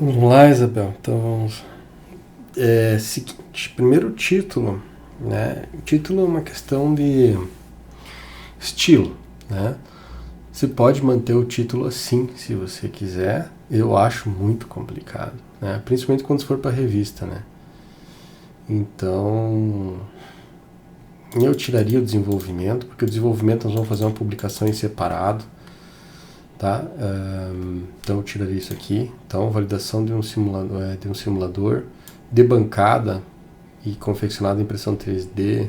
Vamos lá, Isabel. Então vamos. Seguinte, primeiro o título, né? O título é uma questão de estilo, né? Você pode manter o título assim, se você quiser. Eu acho muito complicado, né? Principalmente quando for para revista, né? Então, eu tiraria o desenvolvimento, porque o desenvolvimento nós vamos fazer uma publicação em separado, tá? Então eu tiraria isso aqui. Então, validação de um simulador de bancada e confeccionado em impressão 3D.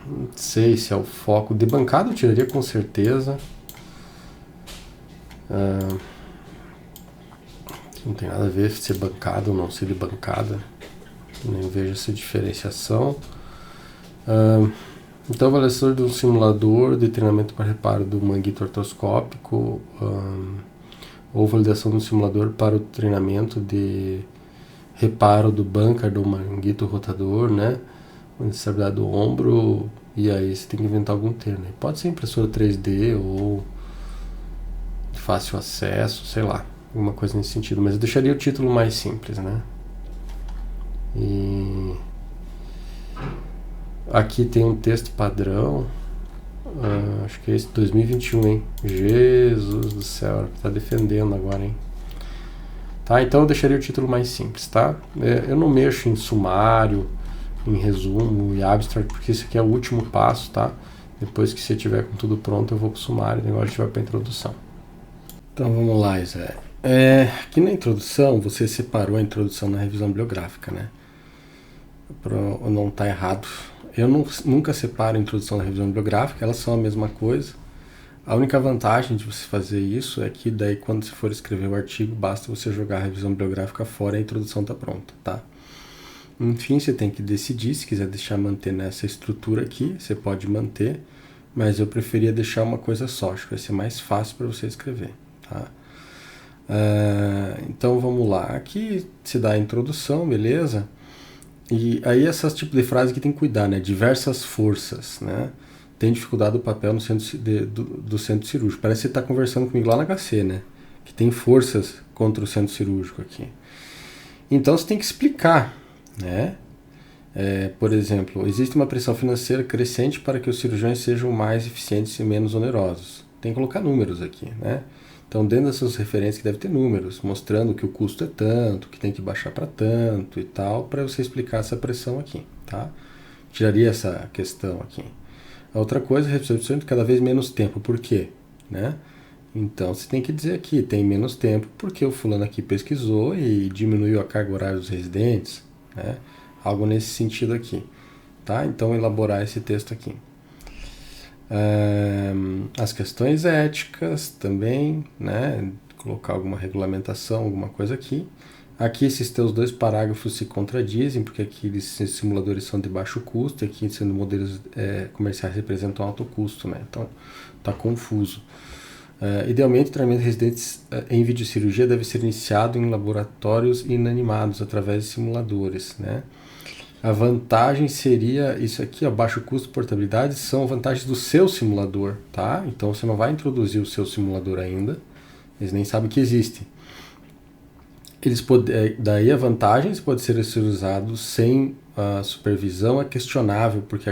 Não sei se é o foco. De bancada eu tiraria com certeza. Não tem nada a ver ser bancada ou não ser de bancada. Nem vejo essa diferenciação. Então, avaliação de um simulador de treinamento para reparo do manguito artroscópico, ou validação de um simulador para o treinamento de reparo do bunker do manguito rotador, né? Estabilidade do ombro, e aí você tem que inventar algum termo. Né? Pode ser impressora 3D ou de fácil acesso, sei lá, alguma coisa nesse sentido. Mas eu deixaria o título mais simples, né? E aqui tem um texto padrão. Acho que é esse 2021, hein? Jesus do céu, tá defendendo agora, hein? Tá, então eu deixaria o título mais simples, tá? Eu não mexo em sumário, em resumo e abstract, porque isso aqui é o último passo, tá? Depois que você tiver com tudo pronto, eu vou pro sumário, agora a gente vai pra introdução. Então vamos lá, Isé. Aqui na introdução, você separou a introdução na revisão bibliográfica, né? Não tá errado. Eu nunca separo a introdução da revisão bibliográfica, elas são a mesma coisa. A única vantagem de você fazer isso é que daí quando você for escrever o artigo, basta você jogar a revisão bibliográfica fora e a introdução está pronta, tá? Enfim, você tem que decidir, se quiser deixar manter nessa estrutura aqui, você pode manter, mas eu preferia deixar uma coisa só, acho que vai ser mais fácil para você escrever, tá? Então vamos lá, aqui se dá a introdução, beleza? E aí essas tipos de frase que tem que cuidar, né? Diversas forças, né? Tem dificuldade do papel no centro do centro cirúrgico. Parece que você está conversando comigo lá na HC, né? Que tem forças contra o centro cirúrgico aqui. Então você tem que explicar, né? Por exemplo, existe uma pressão financeira crescente para que os cirurgiões sejam mais eficientes e menos onerosos. Tem que colocar números aqui, né? Então, dentro dessas referências que deve ter números, mostrando que o custo é tanto, que tem que baixar para tanto e tal, para você explicar essa pressão aqui, tá? Tiraria essa questão aqui. A outra coisa, recepção de cada vez menos tempo. Por quê? Né? Então, você tem que dizer aqui, tem menos tempo porque o fulano aqui pesquisou e diminuiu a carga horária dos residentes, né? Algo nesse sentido aqui, tá? Então, elaborar esse texto aqui. As questões éticas também, né? Colocar alguma regulamentação, alguma coisa aqui. Aqui esses teus dois parágrafos se contradizem, porque aqui esses simuladores são de baixo custo, e aqui sendo modelos comerciais representam alto custo, né? Então está confuso. Idealmente, o treinamento de residentes em videocirurgia deve ser iniciado em laboratórios inanimados através de simuladores, né? A vantagem seria isso aqui, ó, baixo custo e portabilidade, são vantagens do seu simulador, tá? Então você não vai introduzir o seu simulador ainda, eles nem sabem que existe. Daí a vantagem pode ser usado sem supervisão é questionável, porque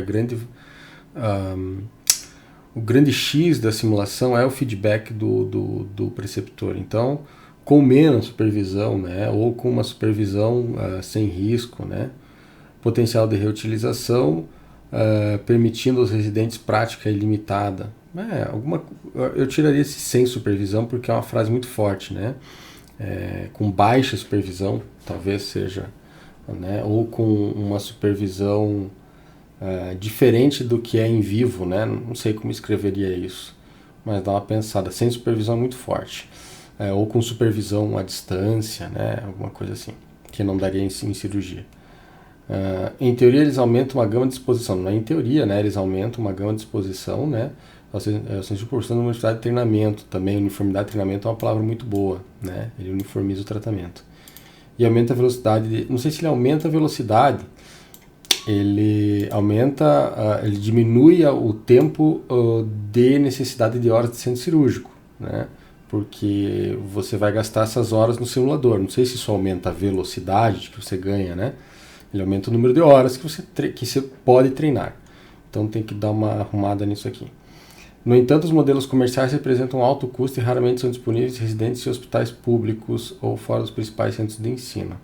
o grande X da simulação é o feedback do preceptor. Então, com menos supervisão, né, ou com uma supervisão sem risco, né, potencial de reutilização, permitindo aos residentes prática ilimitada. Eu tiraria esse sem supervisão porque é uma frase muito forte, né? Com baixa supervisão, talvez seja, né? Ou com uma supervisão diferente do que é em vivo, né? Não sei como escreveria isso, mas dá uma pensada. Sem supervisão é muito forte. Ou com supervisão à distância, né? Alguma coisa assim, que não daria em cirurgia. Em teoria eles aumentam uma gama de exposição, não é em teoria, né? Eles aumentam uma gama de exposição, né? Vocês proporcionam uma uniformidade de treinamento também. Uniformidade de treinamento é uma palavra muito boa, né? Ele uniformiza o tratamento. E aumenta a velocidade, não sei se ele aumenta a velocidade, ele diminui o tempo de necessidade de horas de centro cirúrgico, né? porque você vai gastar essas horas no simulador. Não sei se isso aumenta a velocidade que você ganha, né? Ele aumenta o número de horas que você pode treinar. Então tem que dar uma arrumada nisso aqui. No entanto, os modelos comerciais representam um alto custo e raramente são disponíveis em residentes e hospitais públicos ou fora dos principais centros de ensino.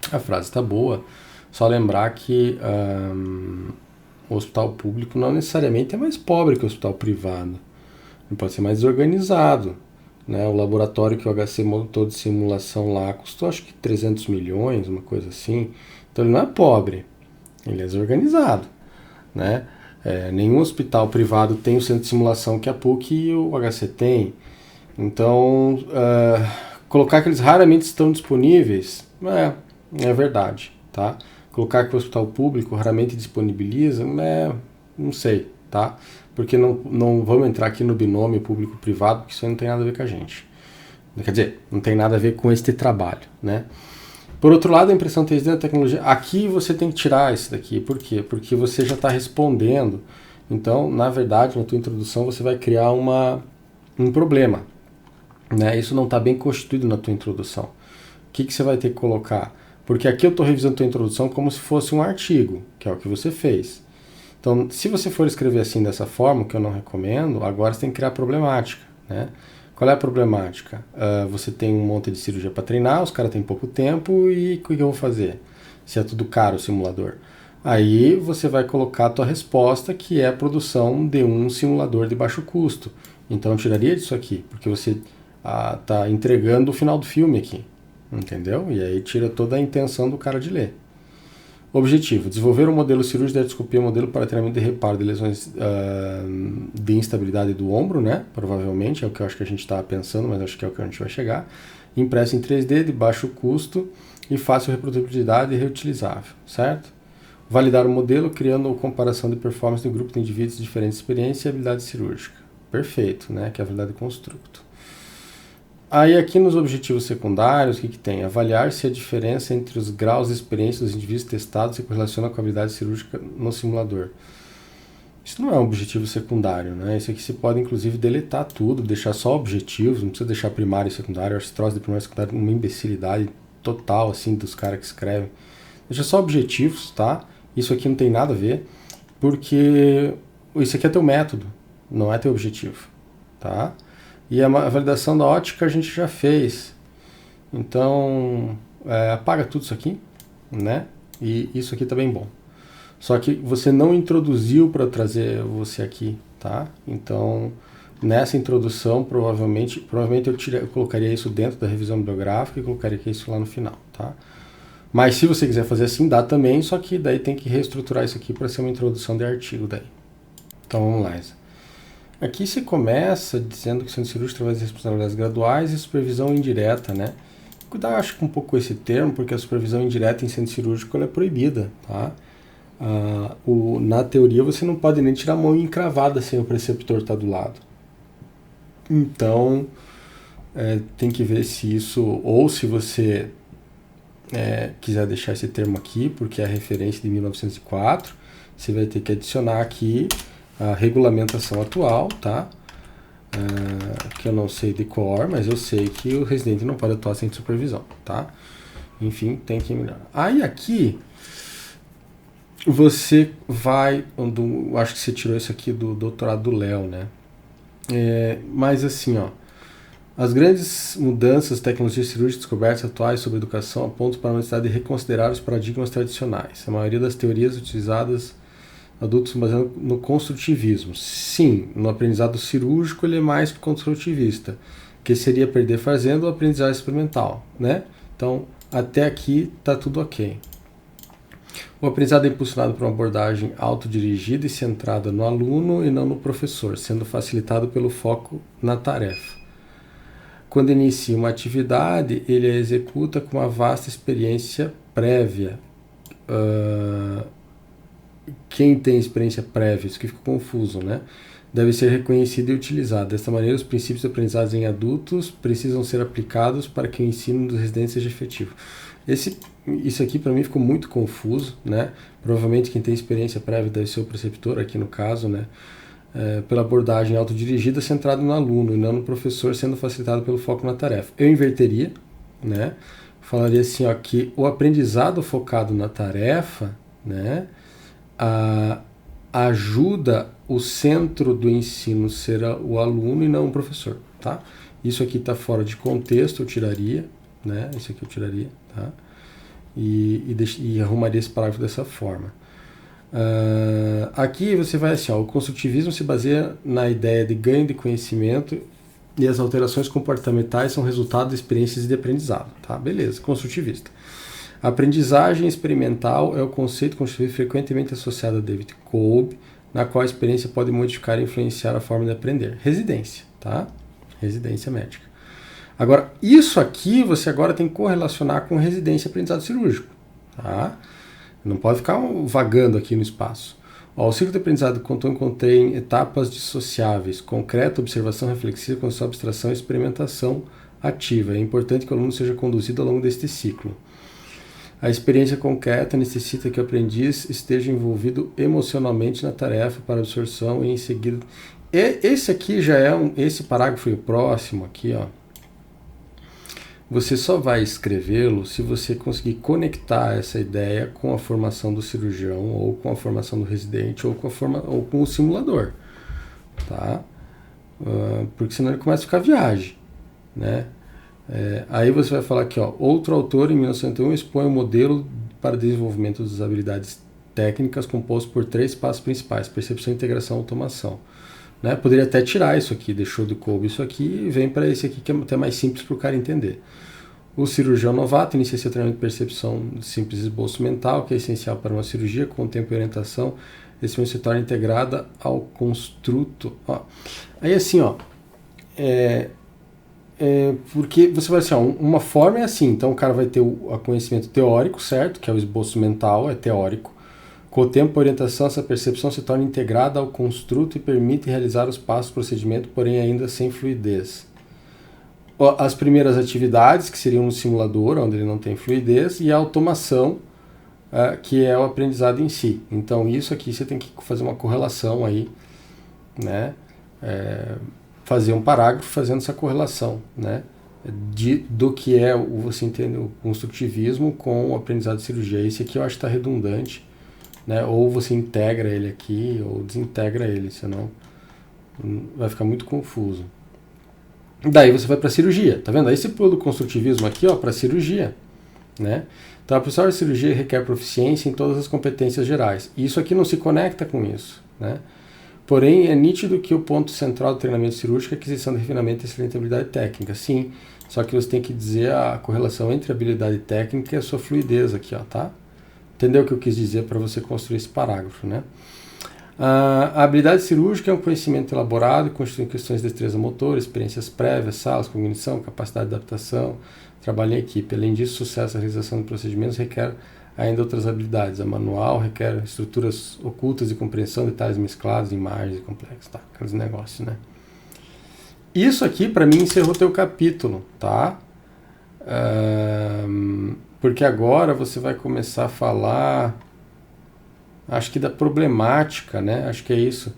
A frase está boa, só lembrar que o hospital público não necessariamente é mais pobre que o hospital privado. Ele pode ser mais desorganizado. Né? O laboratório que o HC montou de simulação lá custou acho que 300 milhões, uma coisa assim. Então ele não é pobre, ele é desorganizado. Né? Nenhum hospital privado tem o centro de simulação que a PUC e o HC tem. Então, colocar que eles raramente estão disponíveis, é verdade. Tá? Colocar que o hospital público raramente disponibiliza, não sei. Tá? Porque não vamos entrar aqui no binômio público-privado, porque isso aí não tem nada a ver com a gente. Quer dizer, não tem nada a ver com este trabalho, né? Por outro lado, a impressão 3D da tecnologia, aqui você tem que tirar isso daqui. Por quê? Porque você já está respondendo. Então, na verdade, na tua introdução, você vai criar um problema. Né? Isso não está bem constituído na tua introdução. O que você vai ter que colocar? Porque aqui eu estou revisando a tua introdução como se fosse um artigo, que é o que você fez. Então, se você for escrever assim dessa forma, que eu não recomendo, agora você tem que criar problemática, né? Qual é a problemática? Você tem um monte de cirurgia para treinar, os caras têm pouco tempo e o que eu vou fazer? Se é tudo caro o simulador. Aí você vai colocar a tua resposta, que é a produção de um simulador de baixo custo. Então eu tiraria disso aqui, porque você está entregando o final do filme aqui, entendeu? E aí tira toda a intenção do cara de ler. Objetivo: desenvolver um modelo cirúrgico de artroscopia, um modelo para treinamento de reparo de lesões de instabilidade do ombro, né? Provavelmente, é o que eu acho que a gente estava pensando, mas acho que é o que a gente vai chegar. Impresso em 3D, de baixo custo e fácil reprodutibilidade e reutilizável, certo? Validar o modelo, criando comparação de performance de um grupo de indivíduos de diferentes experiências e habilidade cirúrgica. Perfeito, né? Que é a habilidade de construto. Aí aqui nos objetivos secundários, o que tem? Avaliar se a diferença entre os graus de experiência dos indivíduos testados se correlaciona com a habilidade cirúrgica no simulador. Isso não é um objetivo secundário, né? Isso aqui você pode inclusive deletar tudo, deixar só objetivos, não precisa deixar primário e secundário. Eu acho esse troço de primário e secundário uma imbecilidade total, assim, dos caras que escrevem. Deixa só objetivos, tá? Isso aqui não tem nada a ver, porque isso aqui é teu método, não é teu objetivo, tá? E a validação da ótica a gente já fez. Então, apaga tudo isso aqui, né? E isso aqui tá bem bom. Só que você não introduziu para trazer você aqui, tá? Então, nessa introdução, provavelmente eu colocaria isso dentro da revisão bibliográfica e colocaria isso lá no final, tá? Mas se você quiser fazer assim, dá também, só que daí tem que reestruturar isso aqui para ser uma introdução de artigo daí. Então, vamos lá, Isa. Aqui se começa dizendo que o centro cirúrgico através de responsabilidades graduais e supervisão indireta, né? Cuidado, acho que um pouco com esse termo, porque a supervisão indireta em centro cirúrgico ela é proibida, tá? Na teoria você não pode nem tirar a mão encravada sem o preceptor estar do lado. Então, tem que ver se isso, ou se você quiser deixar esse termo aqui, porque é a referência de 1904, você vai ter que adicionar aqui a regulamentação atual, tá? Que eu não sei de cor, mas eu sei que o residente não pode atuar sem supervisão, tá? Enfim, tem que melhorar. Aí aqui, você vai... acho que você tirou isso aqui do doutorado do Léo, né? Mas assim, ó, as grandes mudanças, tecnologias cirúrgicas, descobertas atuais sobre educação apontam para a necessidade de reconsiderar os paradigmas tradicionais. A maioria das teorias utilizadas adultos baseados no construtivismo. Sim, no aprendizado cirúrgico ele é mais construtivista, que seria perder fazendo ou aprendizagem experimental, né? Então, até aqui tá tudo ok. O aprendizado é impulsionado por uma abordagem autodirigida e centrada no aluno e não no professor, sendo facilitado pelo foco na tarefa. Quando inicia uma atividade, ele a executa com uma vasta experiência prévia. Quem tem experiência prévia, isso que fica confuso, né? Deve ser reconhecido e utilizado. Desta maneira, os princípios aprendizados em adultos precisam ser aplicados para que o ensino dos residentes seja efetivo. Isso aqui para mim ficou muito confuso, né? Provavelmente quem tem experiência prévia deve ser o preceptor aqui no caso, né? pela abordagem autodirigida centrada no aluno e não no professor, sendo facilitado pelo foco na tarefa. Eu inverteria, né? Falaria assim, ó, que o aprendizado focado na tarefa, né, ajuda o centro do ensino ser o aluno e não o professor, tá? Isso aqui está fora de contexto, eu tiraria, né? Isso aqui eu tiraria, tá? E arrumaria esse parágrafo dessa forma. Aqui você vai assim, ó, o construtivismo se baseia na ideia de ganho de conhecimento e as alterações comportamentais são resultado de experiências de aprendizado, tá? Beleza, construtivista. A aprendizagem experimental é o conceito construtivo frequentemente associado a David Kolb, na qual a experiência pode modificar e influenciar a forma de aprender. Residência, tá? Residência médica. Agora, isso aqui você agora tem que correlacionar com residência e aprendizado cirúrgico, tá? Não pode ficar vagando aqui no espaço. O ciclo de aprendizado contém etapas dissociáveis, concreta, observação reflexiva, com sua abstração e experimentação ativa. É importante que o aluno seja conduzido ao longo deste ciclo. A experiência concreta necessita que o aprendiz esteja envolvido emocionalmente na tarefa para absorção e em seguida... Esse aqui já é esse parágrafo e o próximo aqui, ó. Você só vai escrevê-lo se você conseguir conectar essa ideia com a formação do cirurgião, ou com a formação do residente, ou com o simulador, tá? Porque senão ele começa a ficar viagem, né? Aí você vai falar aqui, ó, outro autor, em 1901, expõe um modelo para desenvolvimento das habilidades técnicas composto por 3 passos principais: percepção, integração e automação. Né? Poderia até tirar isso aqui, deixou de Kolb isso aqui e vem para esse aqui que é até mais simples para o cara entender. O cirurgião novato inicia seu treinamento de percepção simples esboço mental, que é essencial para uma cirurgia, com tempo e orientação. Esse se torna integrada ao construto. Ó. Aí assim, ó, porque você vai assim, ó, uma forma é assim, então o cara vai ter o conhecimento teórico, certo? Que é o esboço mental, é teórico. Com o tempo e orientação, essa percepção se torna integrada ao construto e permite realizar os passos do procedimento, porém ainda sem fluidez. As primeiras atividades, que seriam no simulador, onde ele não tem fluidez, e a automação, que é o aprendizado em si. Então isso aqui você tem que fazer uma correlação aí, né? Fazer um parágrafo fazendo essa correlação, né? Do que é, você entende, o construtivismo com o aprendizado de cirurgia. Esse aqui eu acho que está redundante, né? Ou você integra ele aqui, ou desintegra ele, senão vai ficar muito confuso. Daí você vai para a cirurgia, tá vendo? Aí você pula do construtivismo aqui, ó, para a cirurgia, né? Então a professora de cirurgia requer proficiência em todas as competências gerais. E isso aqui não se conecta com isso, né? Porém, é nítido que o ponto central do treinamento cirúrgico é a aquisição de refinamento e excelente habilidade técnica. Sim, só que você tem que dizer a correlação entre a habilidade técnica e a sua fluidez aqui, ó, tá? Entendeu o que eu quis dizer para você construir esse parágrafo, né? A habilidade cirúrgica é um conhecimento elaborado, constituindo questões de destreza motora, experiências prévias, salas, cognição, capacidade de adaptação, trabalho em equipe. Além disso, sucesso na realização de procedimentos requer ainda outras habilidades. A manual requer estruturas ocultas de compreensão, detalhes mesclados, imagens complexas, tá? Aqueles negócios, né? Isso aqui, para mim, encerrou teu capítulo, tá? Porque agora você vai começar a falar, acho que da problemática, né? Acho que é isso.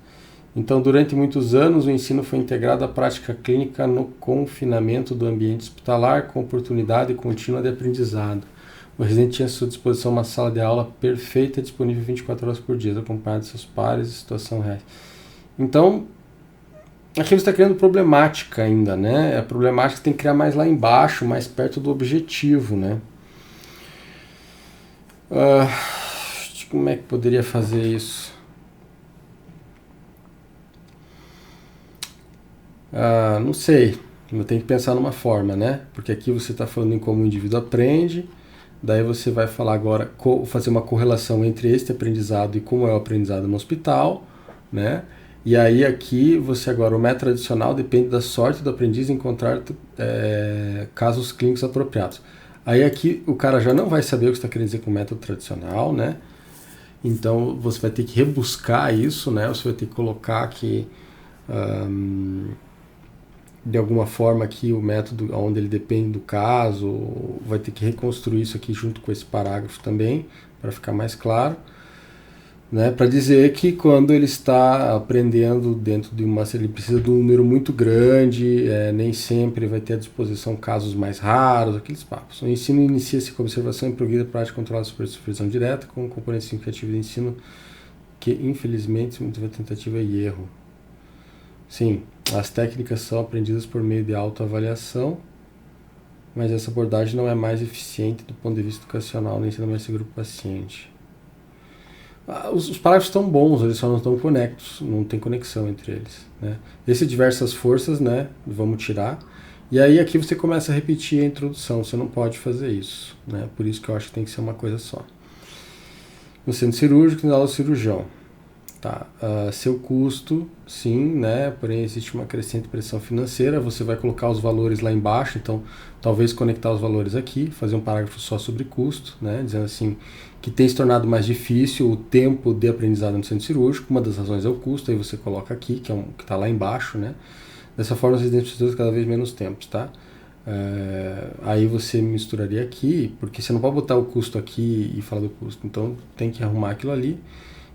Então, durante muitos anos, o ensino foi integrado à prática clínica no confinamento do ambiente hospitalar, com oportunidade contínua de aprendizado. O residente tinha à sua disposição uma sala de aula perfeita, disponível 24 horas por dia, acompanhado de seus pares e situação real. Então, aqui você está criando problemática ainda, né? A problemática tem que criar mais lá embaixo, mais perto do objetivo, né? Como é que poderia fazer isso? Não sei, eu tenho que pensar numa forma, né? Porque aqui você está falando em como o indivíduo aprende, daí você vai falar agora, fazer uma correlação entre este aprendizado e como é o aprendizado no hospital, né? E aí aqui você agora, o método tradicional depende da sorte do aprendiz em encontrar casos clínicos apropriados. Aí aqui o cara já não vai saber o que você está querendo dizer com método tradicional, né? Então você vai ter que rebuscar isso, né? Você vai ter que colocar aqui de alguma forma aqui o método onde ele depende do caso, vai ter que reconstruir isso aqui junto com esse parágrafo também, para ficar mais claro. né, para dizer que quando ele está aprendendo dentro de uma, se ele precisa de um número muito grande, nem sempre vai ter à disposição casos mais raros, aqueles papos. O ensino inicia-se com observação e progride prática controlada por supervisão direta, com um componente significativo de ensino que, infelizmente, muitas vezes tentativa e erro. Sim, as técnicas são aprendidas por meio de autoavaliação, mas essa abordagem não é mais eficiente do ponto de vista educacional, nem sendo mais seguro para o paciente. Os parágrafos estão bons, eles só não estão conectos, não tem conexão entre eles, né? Esse diversas forças, né, vamos tirar. E aí aqui você começa a repetir a introdução, você não pode fazer isso, né? Por isso que eu acho que tem que ser uma coisa só. No centro cirúrgico, na aula do cirurgião. Tá, seu custo, sim, né? Porém existe uma crescente pressão financeira, você vai colocar os valores lá embaixo, então talvez conectar os valores aqui, fazer um parágrafo só sobre custo, né? Dizendo assim, que tem se tornado mais difícil o tempo de aprendizado no centro cirúrgico, uma das razões é o custo, aí você coloca aqui, que está lá embaixo, né? Dessa forma os residentes precisam cada vez menos tempos, tá? Aí você misturaria aqui, porque você não pode botar o custo aqui e falar do custo, então tem que arrumar aquilo ali.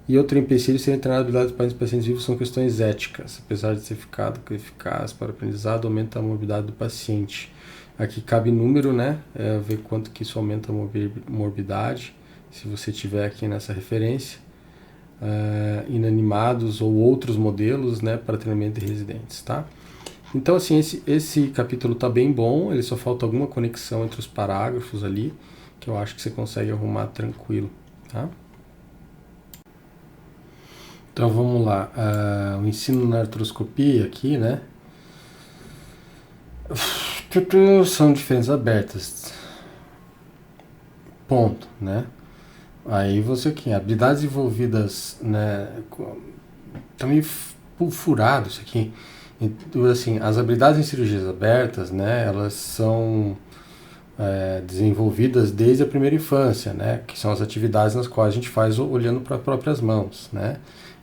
E outro empecilho seria treinar a habilidade dos pacientes vivos são questões éticas. Apesar de ser eficaz para o aprendizado, aumenta a morbidade do paciente. Aqui cabe número, né? Ver quanto que isso aumenta a morbidade, se você tiver aqui nessa referência. Inanimados ou outros modelos, né, para treinamento de residentes, tá? Então, assim, esse capítulo está bem bom, ele só falta alguma conexão entre os parágrafos ali, que eu acho que você consegue arrumar tranquilo, tá? Então vamos lá, o ensino na artroscopia aqui, né? São diferenças abertas. Ponto, né? Aí você aqui, habilidades envolvidas, né? Tá meio furado isso aqui. Então, assim, as habilidades em cirurgias abertas, né? Elas são desenvolvidas desde a primeira infância, né? Que são as atividades nas quais a gente faz olhando para as próprias mãos, né?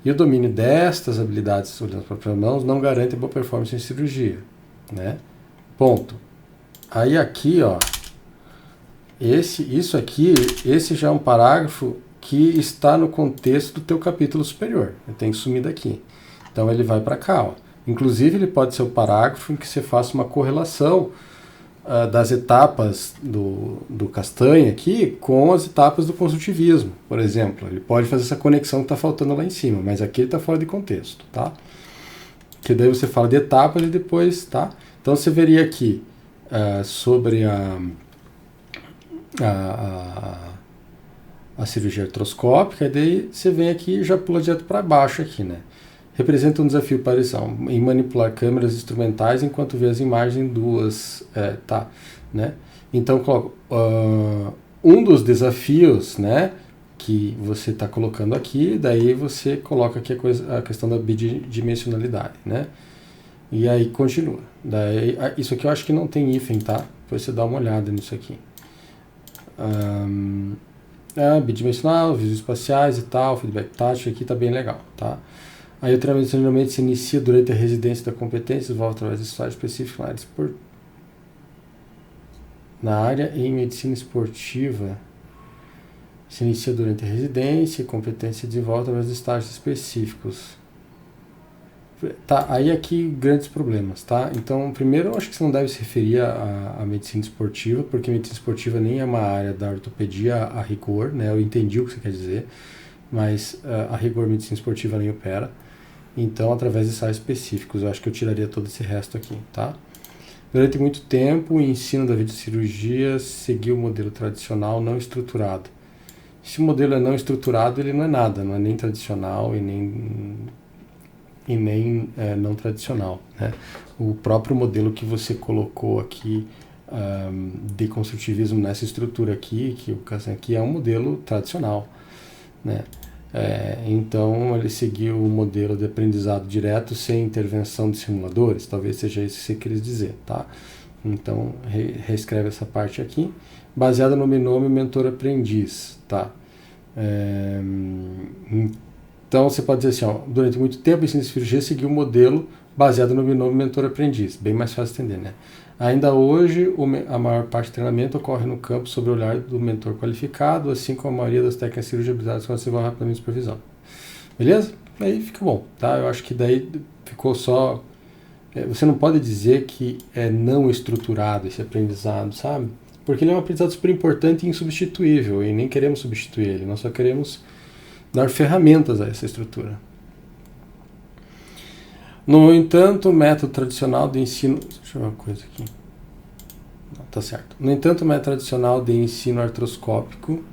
E o domínio destas habilidades olhando para as próprias mãos não garante boa performance em cirurgia, né? Ponto. Aí aqui, ó, esse já é um parágrafo que está no contexto do teu capítulo superior. Eu tenho que sumir daqui. Então ele vai para cá, ó. Inclusive ele pode ser o parágrafo em que você faça uma correlação das etapas do Castanha aqui com as etapas do construtivismo, por exemplo. Ele pode fazer essa conexão que está faltando lá em cima, mas aqui ele está fora de contexto, tá? Que daí você fala de etapas e depois, tá? Então você veria aqui sobre a cirurgia artroscópica, e daí você vem aqui e já pula direto para baixo aqui, né? Representa um desafio para eles em manipular câmeras instrumentais enquanto vê as imagens duas, tá, né? Então, um dos desafios, né, que você está colocando aqui, daí você coloca aqui a questão da bidimensionalidade, né? E aí continua. Daí, isso aqui eu acho que não tem hífen, tá? Depois você dá uma olhada nisso aqui. Bidimensional, vídeos espaciais e tal, feedback tátil, aqui tá bem legal, tá? Aí o treinamento geralmente se inicia durante a residência da competência, desenvolve através de estágio específico na área em medicina esportiva. Se inicia durante a residência, competência desenvolve através de estágios específicos. Tá, aí aqui grandes problemas, tá? Então, primeiro eu acho que você não deve se referir à medicina esportiva, porque medicina esportiva nem é uma área da ortopedia a rigor, né? Eu entendi o que você quer dizer, mas a rigor medicina esportiva nem opera. Então, através de ensaios específicos, eu acho que eu tiraria todo esse resto aqui, tá? Durante muito tempo, o ensino da videocirurgia seguiu o modelo tradicional não estruturado. Se o modelo é não estruturado, ele não é nada, não é nem tradicional e nem não tradicional, né? O próprio modelo que você colocou aqui de construtivismo nessa estrutura aqui, que o Kazan aqui é um modelo tradicional, né? Então ele seguiu o modelo de aprendizado direto sem intervenção de simuladores, talvez seja isso que você quis dizer, tá? Então reescreve essa parte aqui, baseada no binômio mentor-aprendiz, tá? Então você pode dizer assim, ó, durante muito tempo o ensino de cirurgia seguiu o modelo baseado no binômio mentor-aprendiz, bem mais fácil de entender, né? Ainda hoje, a maior parte do treinamento ocorre no campo sob o olhar do mentor qualificado, assim como a maioria das técnicas de cirurgia habilitadas que se desenvolvem rapidamente de supervisão. Beleza? Aí fica bom, tá? Eu acho que daí ficou só... Você não pode dizer que é não estruturado esse aprendizado, sabe? Porque ele é um aprendizado super importante e insubstituível, e nem queremos substituir ele, nós só queremos dar ferramentas a essa estrutura. No entanto, o método tradicional de ensino... Deixa eu ver uma coisa aqui. Não, tá certo. No entanto, o método tradicional de ensino artroscópico,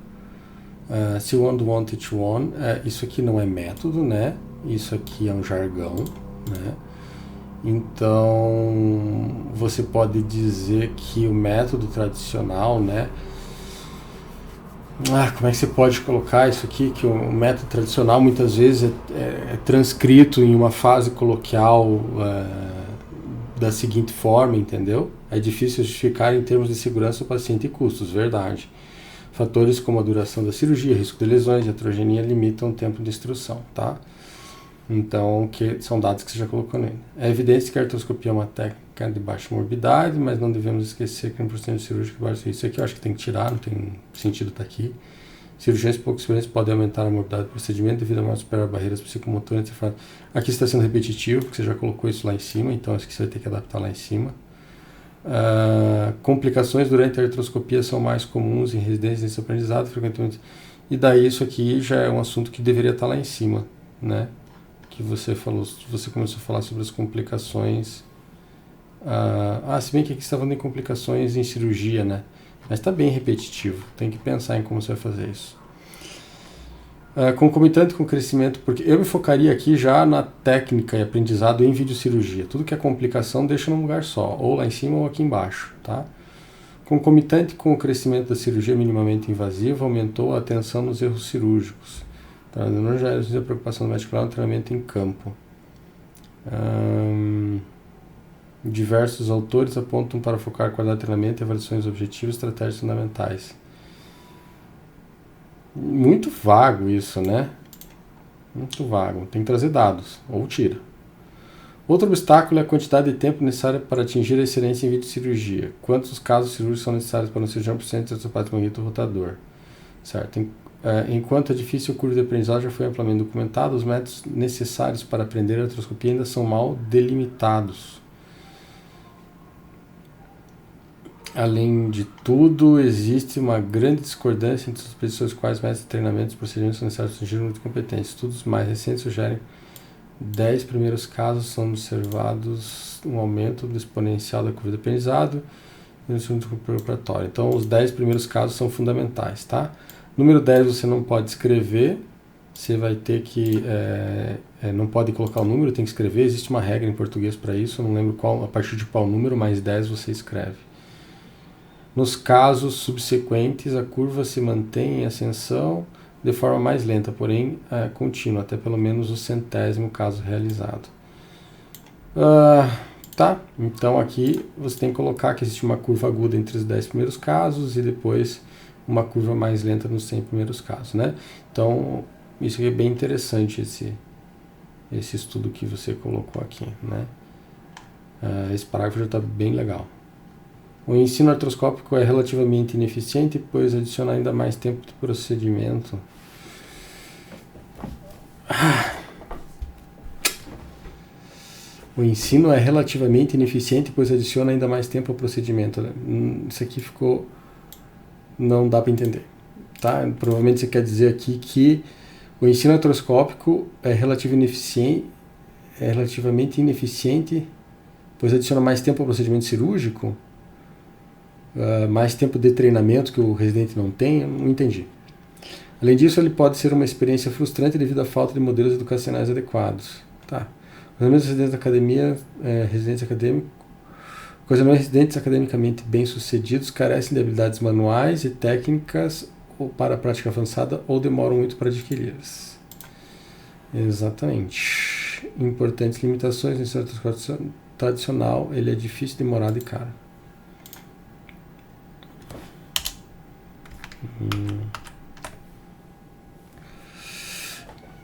se one want it one, isso aqui não é método, né? Isso aqui é um jargão, né? Então, você pode dizer que o método tradicional, né? Como é que você pode colocar isso aqui? Que o método tradicional muitas vezes é transcrito em uma fase coloquial da seguinte forma, entendeu? É difícil justificar em termos de segurança do paciente e custos, verdade. Fatores como a duração da cirurgia, risco de lesões e heterogeneia limitam o tempo de instrução, tá? Então, que são dados que você já colocou nele. É evidente que a artroscopia é uma técnica de baixa morbidade, mas não devemos esquecer que no procedimento cirúrgico de baixo risco, isso aqui eu acho que tem que tirar, não tem sentido estar aqui. Cirurgiões pouco experientes podem aumentar a morbidade do procedimento devido a mais superar barreiras psicomotoras. Aqui está sendo repetitivo, porque você já colocou isso lá em cima, então acho que você vai ter que adaptar lá em cima. Complicações durante a artroscopia são mais comuns em residências nesse aprendizado, frequentemente. E daí isso aqui já é um assunto que deveria estar lá em cima, né? Que você falou, você começou a falar sobre as complicações. Se bem que aqui você está falando em complicações em cirurgia, né? Mas está bem repetitivo, tem que pensar em como você vai fazer isso. Concomitante com o crescimento, porque eu me focaria aqui já na técnica e aprendizado em videocirurgia. Tudo que é complicação deixa num lugar só, ou lá em cima ou aqui embaixo, tá? Concomitante com o crescimento da cirurgia minimamente invasiva, aumentou a atenção nos erros cirúrgicos. Tá? Não já é a preocupação do médico no treinamento em campo. Diversos autores apontam para focar a qualidade de treinamento, avaliações objetivas e estratégias fundamentais. Muito vago isso, né? Muito vago. Tem que trazer dados, ou tira. Outro obstáculo é a quantidade de tempo necessária para atingir a excelência em videocirurgia. Quantos casos cirúrgicos são necessários para um cirurgião por cento de ortopata magnito rotador? Certo. Enquanto é difícil, o curso de aprendizagem já foi amplamente documentado, os métodos necessários para aprender a artroscopia ainda são mal delimitados. Além de tudo, existe uma grande discordância entre as pessoas quais métodos de treinamento e procedimentos são necessários para atingir o nível de competência. Estudos mais recentes sugerem 10 primeiros casos são observados um aumento do exponencial da curva de aprendizado e no segundo preparatório. Então, os 10 primeiros casos são fundamentais, tá? Número 10 você não pode escrever, você vai ter que... não pode colocar o número, tem que escrever. Existe uma regra em português para isso, eu não lembro a partir de qual número, mais 10 você escreve. Nos casos subsequentes, a curva se mantém em ascensão de forma mais lenta, porém contínua, até pelo menos o 100º caso realizado. Tá? Então aqui você tem que colocar que existe uma curva aguda entre os 10 primeiros casos e depois uma curva mais lenta nos 100 primeiros casos, né? Então, isso aqui é bem interessante, esse estudo que você colocou aqui, né? Esse parágrafo já está bem legal. O ensino artroscópico é relativamente ineficiente, pois adiciona ainda mais tempo de procedimento. O ensino é relativamente ineficiente, pois adiciona ainda mais tempo ao procedimento. Isso aqui ficou... não dá para entender. Tá? Provavelmente você quer dizer aqui que o ensino artroscópico é relativamente ineficiente, pois adiciona mais tempo ao procedimento cirúrgico, mais tempo de treinamento que o residente não tem. Eu não entendi. Além disso, ele pode ser uma experiência frustrante devido à falta de modelos educacionais adequados. Tá. Os mesmos residentes da academia, residentes academicamente bem-sucedidos carecem de habilidades manuais e técnicas ou para a prática avançada ou demoram muito para adquiri-las. Exatamente. Importantes limitações no ensino tradicional, ele é difícil, demorado e caro.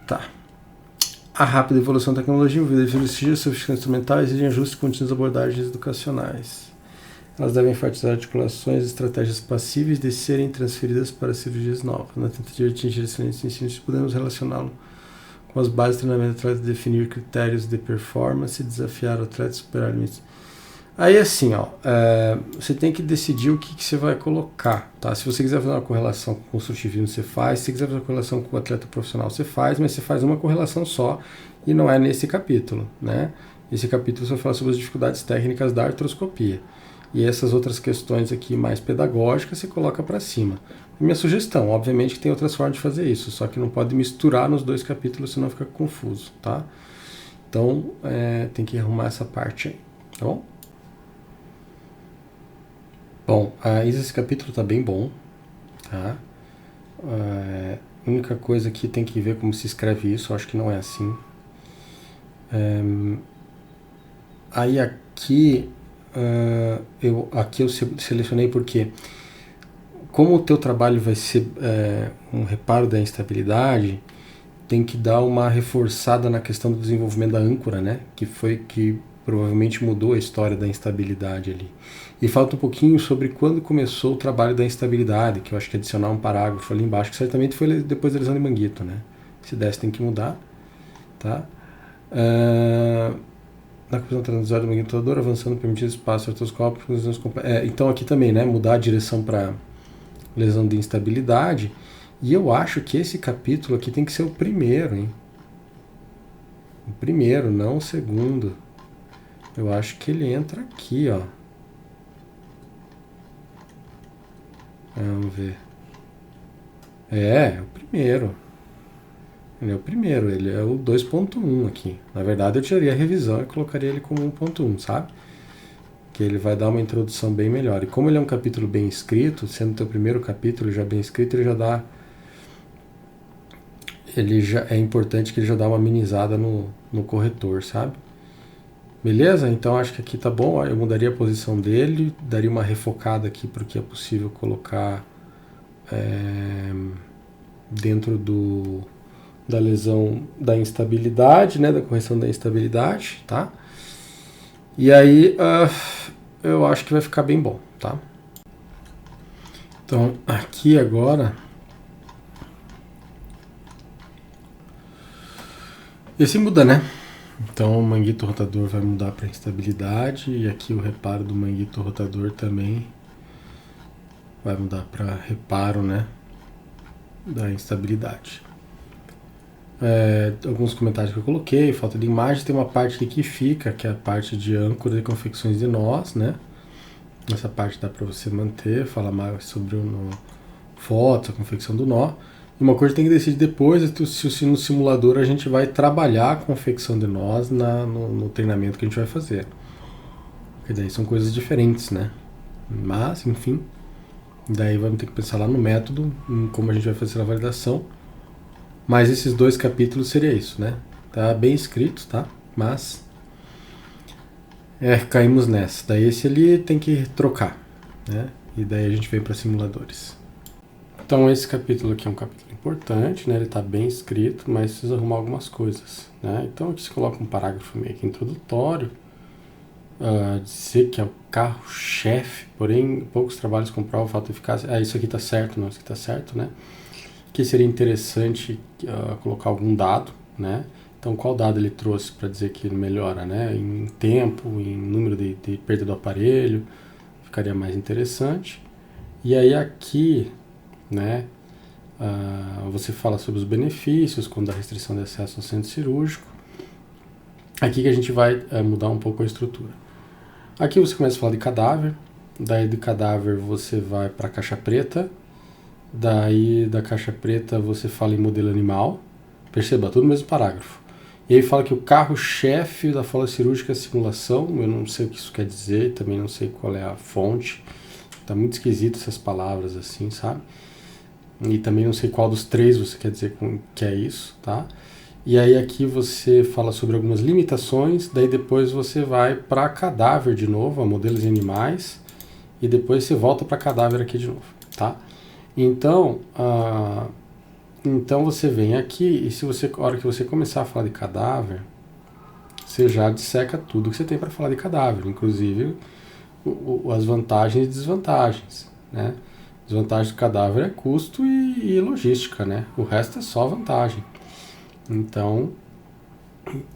Tá. A rápida evolução da tecnologia, o vídeo de sofisticação instrumental exigem ajustes contínuos às abordagens educacionais. Elas devem enfatizar articulações e estratégias passíveis de serem transferidas para cirurgias novas. Na tentativa de atingir excelência em ensino, podemos relacioná-lo com as bases de treinamento do atleta, definir critérios de performance, desafiar o atleta a superar limites. Aí assim, ó, você tem que decidir o que você vai colocar, tá? Se você quiser fazer uma correlação com o construtivismo, você faz. Se você quiser fazer uma correlação com o atleta profissional, você faz, mas você faz uma correlação só e não é nesse capítulo, né? Esse capítulo só fala sobre as dificuldades técnicas da artroscopia. E essas outras questões aqui mais pedagógicas você coloca para cima. Minha sugestão, obviamente que tem outras formas de fazer isso, só que não pode misturar nos dois capítulos, senão fica confuso, tá? Então, tem que arrumar essa parte aí, tá bom? Bom, esse capítulo tá bem bom, tá? A única coisa que tem que ver como se escreve isso, eu acho que não é assim. Aí aqui eu selecionei porque, como o teu trabalho vai ser um reparo da instabilidade, tem que dar uma reforçada na questão do desenvolvimento da âncora, né? Que foi que provavelmente mudou a história da instabilidade ali. E falta um pouquinho sobre quando começou o trabalho da instabilidade, que eu acho que adicionar um parágrafo ali embaixo, que certamente foi depois da lesão de Manguito, né? Se desse tem que mudar, tá? Na confusão transversal do magnetizador, avançando, permitindo espaço artroscópico. Então aqui também, né? Mudar a direção para lesão de instabilidade. E eu acho que esse capítulo aqui tem que ser o primeiro, hein? O primeiro, não o segundo. Eu acho que ele entra aqui, ó. Vamos ver. É o primeiro. Ele é o primeiro, ele é o 2.1 aqui. Na verdade, eu tiraria a revisão e colocaria ele como 1.1, sabe? Que ele vai dar uma introdução bem melhor. E como ele é um capítulo bem escrito, sendo o teu primeiro capítulo já bem escrito, ele já dá... é importante que ele já dá uma amenizada no corretor, sabe? Beleza? Então acho que aqui tá bom. Eu mudaria a posição dele, daria uma refocada aqui porque é possível colocar dentro da lesão da instabilidade, né? Da correção da instabilidade, tá? E aí eu acho que vai ficar bem bom, tá? Então aqui agora esse muda, né? Então o manguito rotador vai mudar para instabilidade e aqui o reparo do manguito rotador também vai mudar para reparo, né, da instabilidade. Alguns comentários que eu coloquei, falta de imagem, tem uma parte aqui que fica, que é a parte de âncora e confecções de nós, né? Essa parte dá para você manter, falar mais sobre foto, a confecção do nó. E uma coisa que tem que decidir depois é se no simulador a gente vai trabalhar a confecção de nós no treinamento que a gente vai fazer. Porque daí são coisas diferentes, né? Mas, enfim, daí vamos ter que pensar lá no método, em como a gente vai fazer a validação. Mas esses dois capítulos seria isso, né? Tá bem escrito, tá? Mas caímos nessa. Daí esse ali tem que trocar, né? E daí a gente vem para simuladores. Então esse capítulo aqui é um capítulo importante, né? Ele está bem escrito, mas precisa arrumar algumas coisas, né? Então aqui você coloca um parágrafo meio que introdutório, dizer que é o carro-chefe, porém poucos trabalhos comprovam o fato de eficácia. Isso aqui está certo, não, isso aqui está certo, né? Que seria interessante colocar algum dado, né? Então qual dado ele trouxe para dizer que ele melhora, né? Em tempo, em número de perda do aparelho, ficaria mais interessante. E aí aqui, né, você fala sobre os benefícios quando a restrição de acesso ao centro cirúrgico. Aqui que a gente vai mudar um pouco a estrutura. Aqui você começa a falar de cadáver, daí do cadáver você vai para a caixa preta, daí da caixa preta você fala em modelo animal, perceba, tudo no mesmo parágrafo. E aí fala que o carro-chefe da fala cirúrgica é a simulação, eu não sei o que isso quer dizer, também não sei qual é a fonte, tá muito esquisito essas palavras assim, sabe? E também não sei qual dos três você quer dizer que é isso, tá? E aí aqui você fala sobre algumas limitações, daí depois você vai para cadáver de novo, a modelos de animais, e depois você volta para cadáver aqui de novo, tá? Então, então você vem aqui e a hora que você começar a falar de cadáver, você já disseca tudo que você tem para falar de cadáver, inclusive as vantagens e desvantagens, né? Desvantagem do cadáver é custo e logística, né? O resto é só vantagem. Então,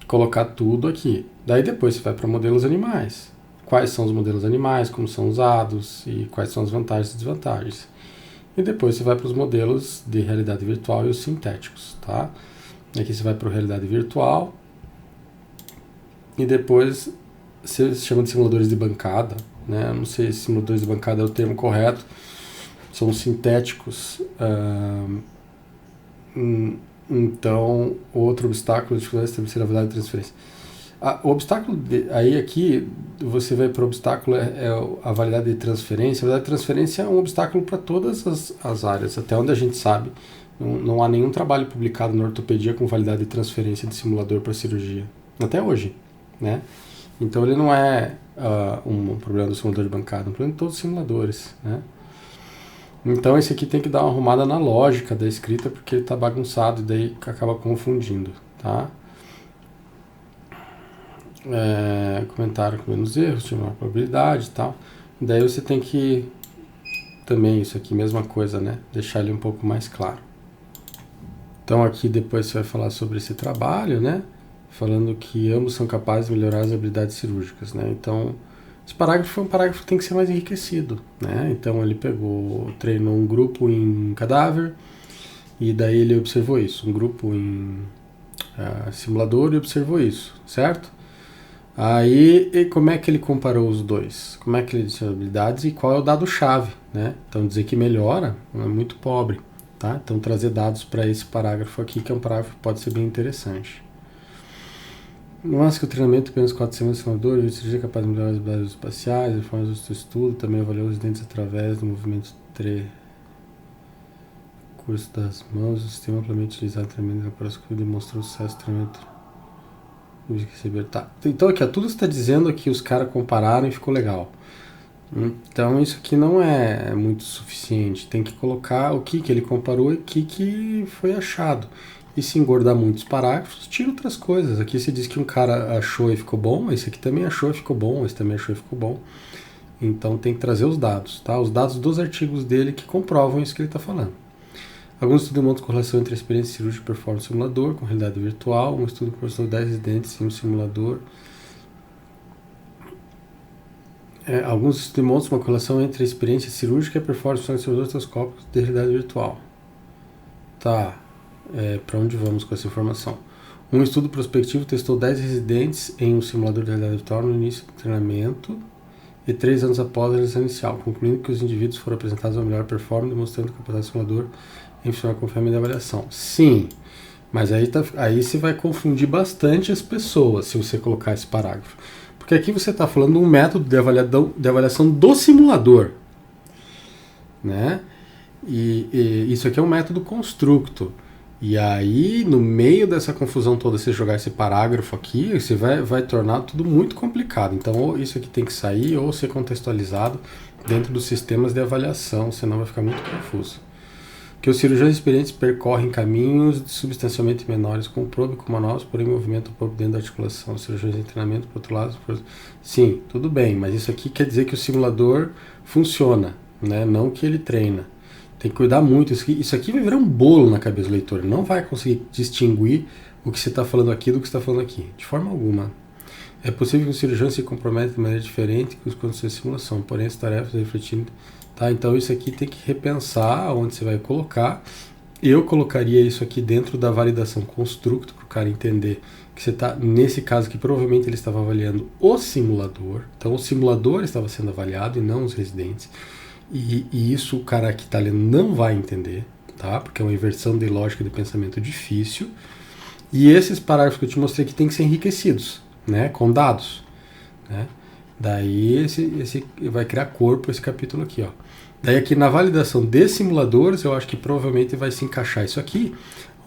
colocar tudo aqui. Daí depois você vai para modelos animais. Quais são os modelos animais, como são usados e quais são as vantagens e desvantagens. E depois você vai para os modelos de realidade virtual e os sintéticos, tá? Aqui você vai para a realidade virtual e depois você chama de simuladores de bancada, né? Eu não sei se simuladores de bancada é o termo correto. São sintéticos. Então, outro obstáculo de dificuldade de estabelecer a validade de transferência. O obstáculo, aí aqui, você vai para o obstáculo, é a validade de transferência. A validade de transferência é um obstáculo para todas as áreas, até onde a gente sabe. Não há nenhum trabalho publicado na ortopedia com validade de transferência de simulador para cirurgia, até hoje, né? Então ele não é um problema do simulador de bancada, é um problema de todos os simuladores, né? Então esse aqui tem que dar uma arrumada na lógica da escrita, porque ele está bagunçado e daí acaba confundindo, tá? Comentário com menos erros, tinha uma probabilidade e tal. Daí você tem que, também isso aqui, mesma coisa, né? Deixar ele um pouco mais claro. Então aqui depois você vai falar sobre esse trabalho, né? Falando que ambos são capazes de melhorar as habilidades cirúrgicas, né? Então, esse parágrafo é um parágrafo que tem que ser mais enriquecido, né? Então ele treinou um grupo em cadáver e daí ele observou isso, um grupo em simulador e observou isso, certo? Aí, e como é que ele comparou os dois? Como é que ele disse as habilidades e qual é o dado-chave, né? Então dizer que melhora é muito pobre, tá? Então trazer dados para esse parágrafo aqui, que é um parágrafo que pode ser bem interessante. Mas que o treinamento apenas 4 semanas de simulador, e seja capaz de melhorar as habilidades espaciais, as formas do seu estudo, também avaliou os dentes através do movimento curso das mãos, o sistema amplamente utilizado em treinamento de laparoscopia demonstrou sucesso no treinamento. Tá. Então aqui, tudo está dizendo que os caras compararam e ficou legal. Então isso aqui não é muito suficiente. Tem que colocar o que ele comparou e o que foi achado. E se engordar muitos parágrafos, tira outras coisas. Aqui se diz que um cara achou e ficou bom, esse aqui também achou e ficou bom, esse também achou e ficou bom. Então tem que trazer os dados, tá? Os dados dos artigos dele que comprovam isso que ele está falando. Alguns estudos demonstram correlação entre a experiência cirúrgica e performance no simulador com realidade virtual. Um estudo proporcionou 10 residentes em um simulador. Alguns estudos demonstram uma correlação entre a experiência cirúrgica e a performance no simulador otoscópico de realidade virtual. Tá. Para onde vamos com essa informação? Um estudo prospectivo testou 10 residentes em um simulador de realidade virtual no início do treinamento e 3 anos após a realização inicial, concluindo que os indivíduos foram apresentados a melhor performance, demonstrando capacidade do simulador em funcionar com ferramenta de avaliação. Sim, mas aí você vai confundir bastante as pessoas se você colocar esse parágrafo. Porque aqui você está falando de um método de avaliação do simulador, né? E isso aqui é um método constructo. E aí, no meio dessa confusão toda, você jogar esse parágrafo aqui, você vai tornar tudo muito complicado. Então, ou isso aqui tem que sair, ou ser contextualizado dentro dos sistemas de avaliação, senão vai ficar muito confuso. Que os cirurgiões experientes percorrem caminhos substancialmente menores com o probe com manobras, porém movimento o probe dentro da articulação. Os cirurgiões em treinamento, por outro lado... Sim, tudo bem, mas isso aqui quer dizer que o simulador funciona, né? Não que ele treina. Tem que cuidar muito. Isso aqui vai virar um bolo na cabeça do leitor. Ele não vai conseguir distinguir o que você está falando aqui do que você está falando aqui. De forma alguma. É possível que o cirurgião se comprometa de maneira diferente com as condições de simulação. Porém, as tarefas refletindo... Tá? Então, isso aqui tem que repensar onde você vai colocar. Eu colocaria isso aqui dentro da validação constructo, para o cara entender que você está... Nesse caso aqui, provavelmente ele estava avaliando o simulador. Então, o simulador estava sendo avaliado e não os residentes. E isso o cara que está lendo não vai entender, tá? Porque é uma inversão de lógica de pensamento difícil. E esses parágrafos que eu te mostrei aqui têm que ser enriquecidos, né? Com dados, né? Daí esse vai criar corpo esse capítulo aqui, ó. Daí aqui na validação de simuladores, eu acho que provavelmente vai se encaixar isso aqui,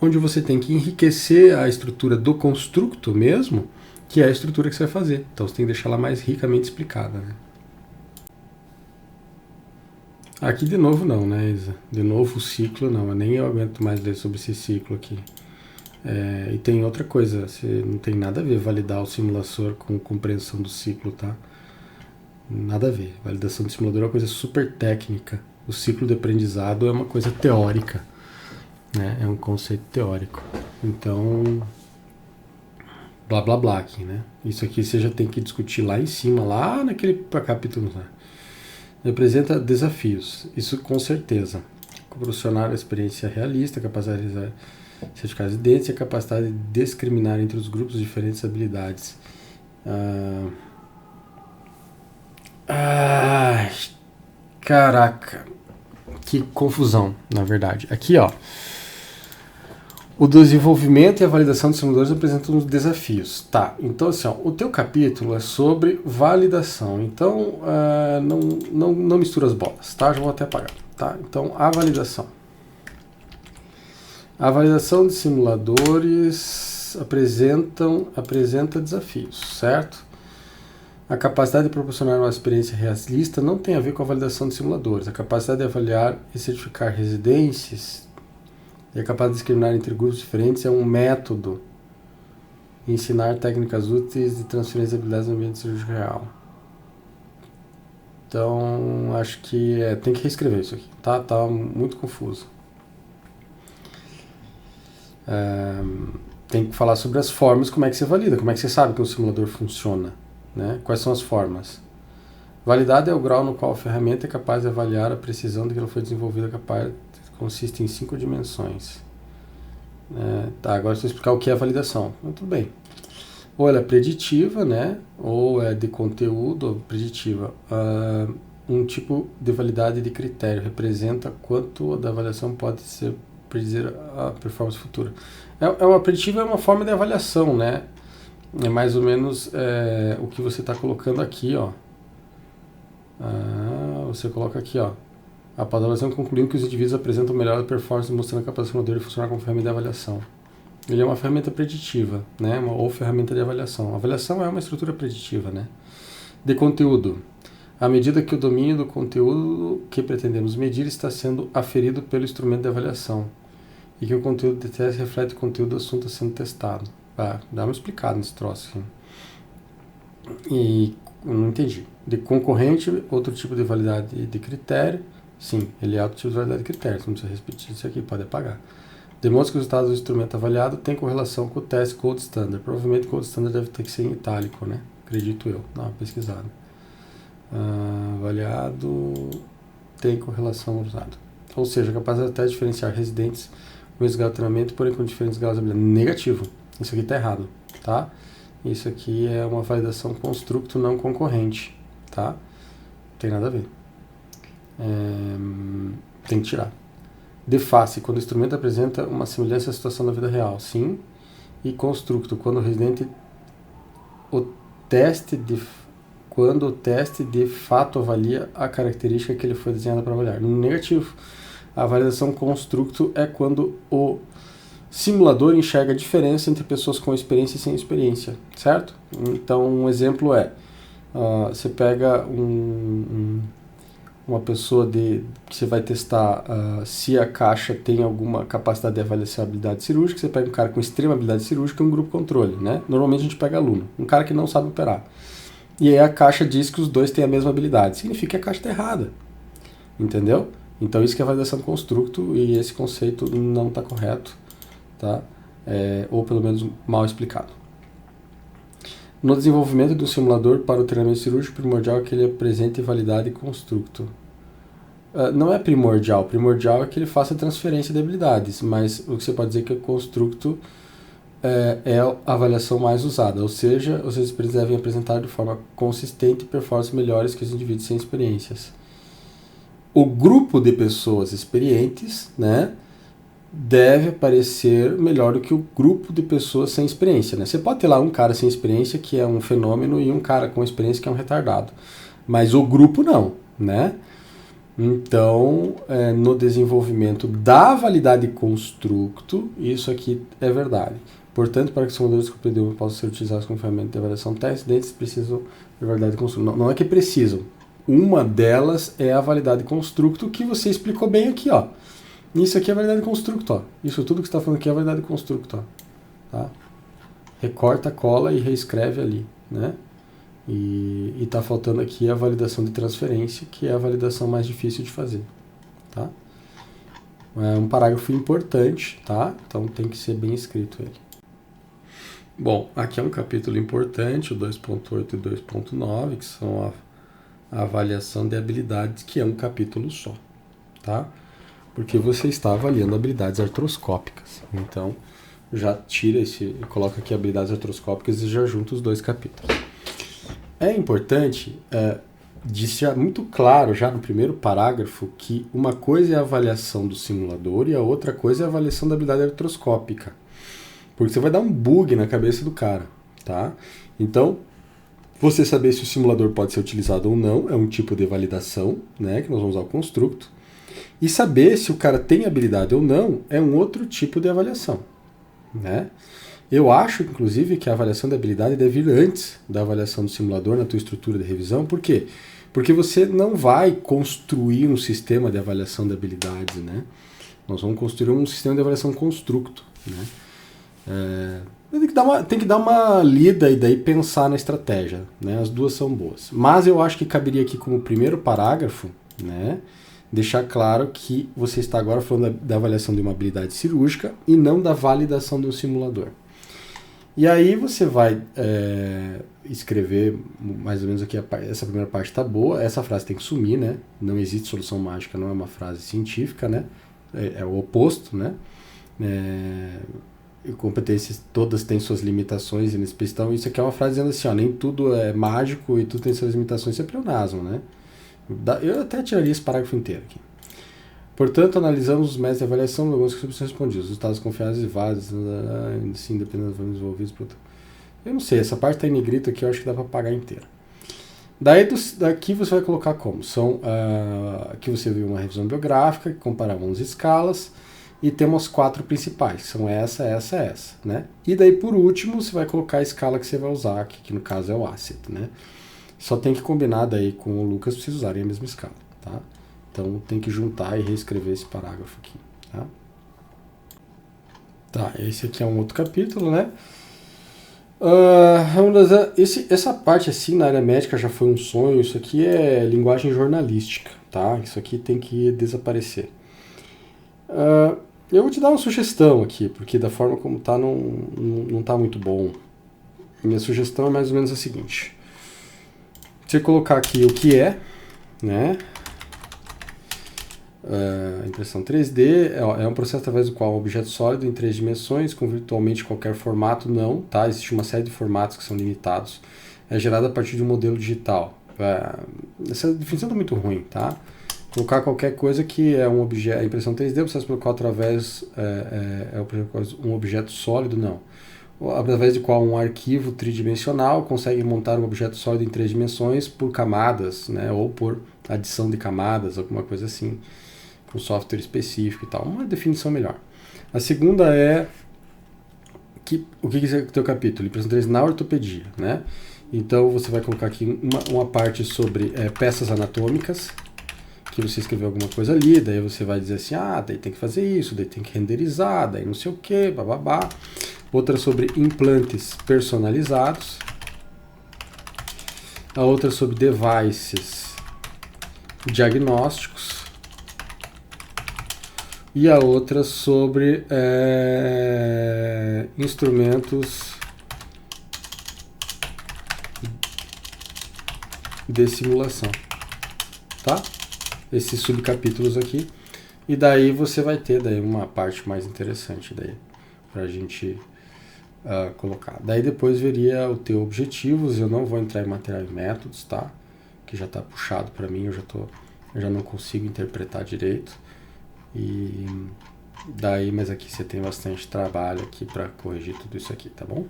onde você tem que enriquecer a estrutura do constructo mesmo, que é a estrutura que você vai fazer. Então você tem que deixar ela mais ricamente explicada, né? Aqui de novo não, né, Isa? De novo o ciclo não, nem eu aguento mais ler sobre esse ciclo aqui. E tem outra coisa, você não tem nada a ver validar o simulador com compreensão do ciclo, tá? Nada a ver. Validação do simulador é uma coisa super técnica. O ciclo de aprendizado é uma coisa teórica. né? É um conceito teórico. Então, blá blá blá aqui, né? Isso aqui você já tem que discutir lá em cima, lá naquele capítulo, né? Representa desafios, isso com certeza. Proporcionar a experiência realista, capacidade de realizar certificados de dentes e a capacidade de discriminar entre os grupos de diferentes habilidades. Caraca, que confusão, na verdade. Aqui, ó, o desenvolvimento e a validação dos simuladores apresentam uns desafios. Tá, então assim, ó, o teu capítulo é sobre validação. Então, não mistura as bolas, tá? Já vou até apagar, tá? Então, a validação. A validação de simuladores apresenta desafios, certo? A capacidade de proporcionar uma experiência realista não tem a ver com a validação de simuladores. A capacidade de avaliar e certificar residências e a capacidade de discriminar entre grupos diferentes é um método de ensinar técnicas úteis de transferência de habilidades no ambiente cirúrgico real. Então, acho que tem que reescrever isso aqui, tá? Tá muito confuso. Tem que falar sobre as formas, como é que você valida, como é que você sabe que o simulador funciona, né? Quais são as formas? Validade é o grau no qual a ferramenta é capaz de avaliar a precisão de que ela foi desenvolvida, consiste em 5 dimensões. Tá, agora eu vou explicar o que é a validação. Então, tudo bem. Ou ela é preditiva, né? Ou é de conteúdo, ou preditiva. Um tipo de validade de critério representa quanto da avaliação pode ser predizer a performance futura. Uma preditiva é uma forma de avaliação, né? É mais ou menos o que você está colocando aqui, ó. Você coloca aqui, ó. A avaliação concluiu que os indivíduos apresentam melhor performance, mostrando a capacidade do simulador de funcionar como ferramenta de avaliação. Ele é uma ferramenta preditiva, né? Ou ferramenta de avaliação. A avaliação é uma estrutura preditiva, né? De conteúdo. À medida que o domínio do conteúdo que pretendemos medir está sendo aferido pelo instrumento de avaliação e que o conteúdo de teste reflete o conteúdo do assunto sendo testado. Dá uma explicada nesse troço aqui. E não entendi. De concorrente, outro tipo de validade de critério. Sim, ele é outro tipo de validade de critério. Você não precisa repetir isso aqui, pode apagar. Demonstra que os resultados do instrumento avaliado têm correlação com o teste Gold Standard. Provavelmente o Gold Standard deve ter que ser em itálico, né? Acredito eu. Dá uma pesquisada. Avaliado tem correlação usada. Ou seja, capaz até de diferenciar residentes com esse grau de treinamento, porém com diferentes graus de habilidade. Negativo. Isso aqui está errado, tá? Isso aqui é uma validação constructo não concorrente, tá? Não tem nada a ver. Tem que tirar. De face, quando o instrumento apresenta uma semelhança à situação da vida real, sim. E constructo, quando o teste de fato avalia a característica que ele foi desenhado para avaliar. Negativo. A validação constructo é quando o simulador enxerga a diferença entre pessoas com experiência e sem experiência, certo? Então, um exemplo você pega uma pessoa que você vai testar se a caixa tem alguma capacidade de avaliação habilidade cirúrgica, você pega um cara com extrema habilidade cirúrgica e um grupo controle, né? Normalmente a gente pega aluno, um cara que não sabe operar. E aí a caixa diz que os dois têm a mesma habilidade. Significa que a caixa está errada, entendeu? Então isso que é a validação de constructo e esse conceito não está correto, tá? Ou pelo menos mal explicado. No desenvolvimento do simulador para o treinamento cirúrgico, primordial é que ele apresente validade constructo. Não é primordial. Primordial é que ele faça transferência de habilidades, mas o que você pode dizer é que o constructo é a avaliação mais usada, ou seja, os experientes devem apresentar de forma consistente performances melhores que os indivíduos sem experiências. O grupo de pessoas experientes, né, deve aparecer melhor do que o grupo de pessoas sem experiência, né? Você pode ter lá um cara sem experiência que é um fenômeno e um cara com experiência que é um retardado, mas o grupo não, né? Então, no desenvolvimento da validade constructo, isso aqui é verdade. Portanto, para que os simuladores de COP-D1 possam ser utilizados como ferramenta de avaliação teste, eles precisam de validade constructo. Não é que precisam. Uma delas é a validade constructo que você explicou bem aqui, ó. Isso aqui é a validade constructo, ó. Isso tudo que você está falando aqui é a validade constructo, ó. Tá? Recorta, cola e reescreve ali, né? E está faltando aqui a validação de transferência, que é a validação mais difícil de fazer, tá? É um parágrafo importante, tá? Então tem que ser bem escrito ele. Bom, aqui é um capítulo importante, o 2.8 e 2.9, que são a avaliação de habilidades, que é um capítulo só, tá? Porque você está avaliando habilidades artroscópicas. Então, já tira coloca aqui habilidades artroscópicas e já junta os dois capítulos. É importante deixar muito claro já no primeiro parágrafo que uma coisa é a avaliação do simulador e a outra coisa é a avaliação da habilidade artroscópica. Porque você vai dar um bug na cabeça do cara, tá? Então, você saber se o simulador pode ser utilizado ou não é um tipo de validação, né? Que nós vamos usar o construto. E saber se o cara tem habilidade ou não é um outro tipo de avaliação, né? Eu acho, inclusive, que a avaliação da habilidade deve vir antes da avaliação do simulador na tua estrutura de revisão. Por quê? Porque você não vai construir um sistema de avaliação de habilidades, né? Nós vamos construir um sistema de avaliação construto, né? Tem que dar uma lida e daí pensar na estratégia, né? As duas são boas. Mas eu acho que caberia aqui como primeiro parágrafo, né? Deixar claro que você está agora falando da avaliação de uma habilidade cirúrgica e não da validação de um simulador. E aí você vai escrever mais ou menos aqui, essa primeira parte está boa, essa frase tem que sumir, né? Não existe solução mágica, não é uma frase científica, né? É o oposto, né? Competências todas têm suas limitações e inexplicitação. Isso aqui é uma frase dizendo assim, ó, nem tudo é mágico e tudo tem suas limitações, isso é pleonasmo, né? Eu até tiraria esse parágrafo inteiro aqui. Portanto, analisamos os métodos de avaliação de algumas questões respondidas, resultados confiáveis e válidos, sim, dependendo dos valores envolvidos. Eu não sei, essa parte está em negrito aqui, eu acho que dá para apagar inteira. Daqui você vai colocar como? Aqui você viu uma revisão biográfica, que compara 11 escalas, e temos 4 principais, que são essa, né? E daí, por último, você vai colocar a escala que você vai usar, aqui, que no caso é o ACET, né? Só tem que combinar daí com o Lucas para vocês usarem a mesma escala, tá? Então tem que juntar e reescrever esse parágrafo aqui, tá? Tá, esse aqui é um outro capítulo, né? Essa parte assim na área médica já foi um sonho, isso aqui é linguagem jornalística, tá? Isso aqui tem que desaparecer. Eu vou te dar uma sugestão aqui, porque da forma como tá não tá muito bom. Minha sugestão é mais ou menos a seguinte. Você colocar aqui o que é, né? Impressão 3D é um processo através do qual um objeto sólido em 3 dimensões, com virtualmente qualquer formato, não, tá? Existe uma série de formatos que são limitados. É gerado a partir de um modelo digital. Essa definição está muito ruim, tá? Colocar qualquer coisa que é um objeto, a impressão 3D, o processo pelo qual através um objeto sólido, não. Através de qual um arquivo tridimensional consegue montar um objeto sólido em 3 dimensões por camadas, né? Ou por adição de camadas, alguma coisa assim, com software específico e tal. Uma definição melhor. A segunda é o que é o teu capítulo? Impressão 3D na ortopedia, né? Então você vai colocar aqui uma parte sobre peças anatômicas, que você escreveu alguma coisa ali, daí você vai dizer assim, daí tem que fazer isso, daí tem que renderizar, daí não sei o que, bababá. Outra sobre implantes personalizados. A outra sobre devices diagnósticos. E a outra sobre instrumentos de simulação. Tá? Esses subcapítulos aqui. E daí você vai ter daí uma parte mais interessante daí pra gente colocar. Daí depois veria o teu objetivos. Eu não vou entrar em material e métodos, tá? Que já tá puxado para mim, eu já não consigo interpretar direito. E daí, mas aqui você tem bastante trabalho aqui para corrigir tudo isso aqui, tá bom?